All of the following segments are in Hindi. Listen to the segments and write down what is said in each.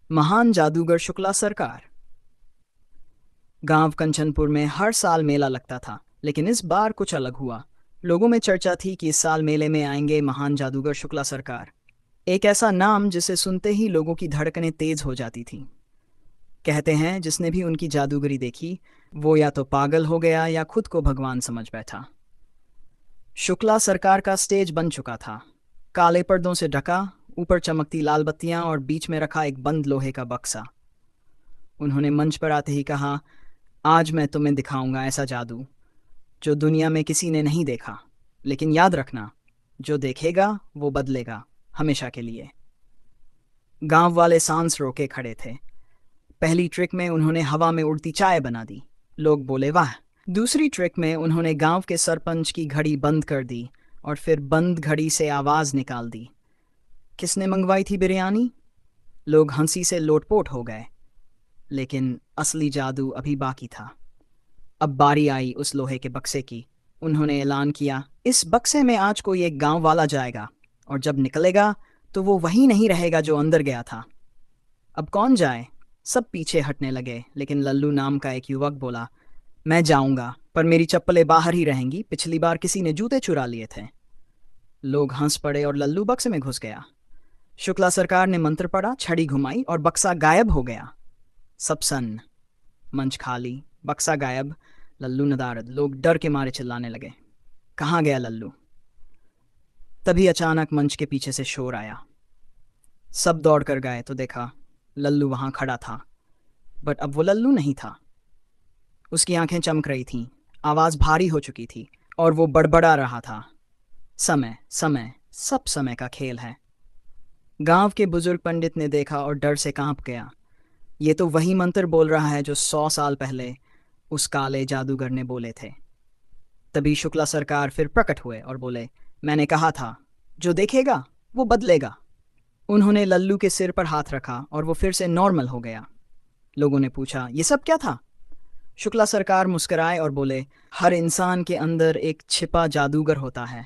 महान जादूगर शुक्ला सरकार। गांव कंचनपुर में हर साल मेला लगता था, लेकिन इस बार कुछ अलग हुआ। लोगों में चर्चा थी कि इस साल मेले में आएंगे महान जादूगर शुक्ला सरकार। एक ऐसा नाम जिसे सुनते ही लोगों की धड़कनें तेज हो जाती थीं। कहते हैं जिसने भी उनकी जादूगरी देखी, वो या तो पागल हो गया या खुद को भगवान समझ बैठा। शुक्ला सरकार का स्टेज बन चुका था, काले पर्दों से ढका, ऊपर चमकती लाल बत्तियां और बीच में रखा एक बंद लोहे का बक्सा। उन्होंने मंच पर आते ही कहा, आज मैं तुम्हें दिखाऊंगा ऐसा जादू जो दुनिया में किसी ने नहीं देखा। लेकिन याद रखना, जो देखेगा वो बदलेगा, हमेशा के लिए। गांव वाले सांस रोके खड़े थे। पहली ट्रिक में उन्होंने हवा में उड़ती चाय बना दी। लोग बोले वाह। दूसरी ट्रिक में उन्होंने गांव के सरपंच की घड़ी बंद कर दी और फिर बंद घड़ी से आवाज निकाल दी, किसने मंगवाई थी बिरयानी? लोग हंसी से लोटपोट हो गए। लेकिन असली जादू अभी बाकी था। अब बारी आई उस लोहे के बक्से की। उन्होंने ऐलान किया, इस बक्से में आज कोई एक गांव वाला जाएगा, और जब निकलेगा तो वो वही नहीं रहेगा जो अंदर गया था। अब कौन जाए? सब पीछे हटने लगे, लेकिन लल्लू नाम का एक युवक बोला, मैं जाऊंगा, पर मेरी चप्पलें बाहर ही रहेंगी, पिछली बार किसी ने जूते चुरा लिए थे। लोग हंस पड़े और लल्लू बक्से में घुस गया। शुक्ला सरकार ने मंत्र पढ़ा, छड़ी घुमाई और बक्सा गायब हो गया। सब सन्न, मंच खाली, बक्सा गायब, लल्लू नदारद। लोग डर के मारे चिल्लाने लगे, कहाँ गया लल्लू? तभी अचानक मंच के पीछे से शोर आया। सब दौड़ कर गए तो देखा लल्लू वहां खड़ा था, बट अब वो लल्लू नहीं था। उसकी आंखें चमक रही थीं, आवाज भारी हो चुकी थी, और वो बड़बड़ा रहा था, समय समय सब समय का खेल है। गांव के बुजुर्ग पंडित ने देखा और डर से कांप गया। ये तो वही मंत्र बोल रहा है जो 100 साल पहले उस काले जादूगर ने बोले थे। तभी शुक्ला सरकार फिर प्रकट हुए और बोले, मैंने कहा था, जो देखेगा वो बदलेगा। उन्होंने लल्लू के सिर पर हाथ रखा और वो फिर से नॉर्मल हो गया। लोगों ने पूछा, ये सब क्या था? शुक्ला सरकार मुस्कुराए और बोले, हर इंसान के अंदर एक छिपा जादूगर होता है।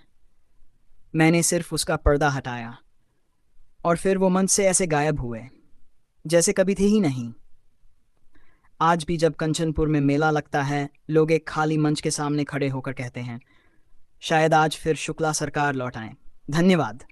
मैंने सिर्फ उसका पर्दा हटाया, और फिर वो मंच से ऐसे गायब हुए जैसे कभी थे ही नहीं। आज भी जब कंचनपुर में मेला लगता है, लोग एक खाली मंच के सामने खड़े होकर कहते हैं, शायद आज फिर शुक्ला सरकार लौट आए। धन्यवाद।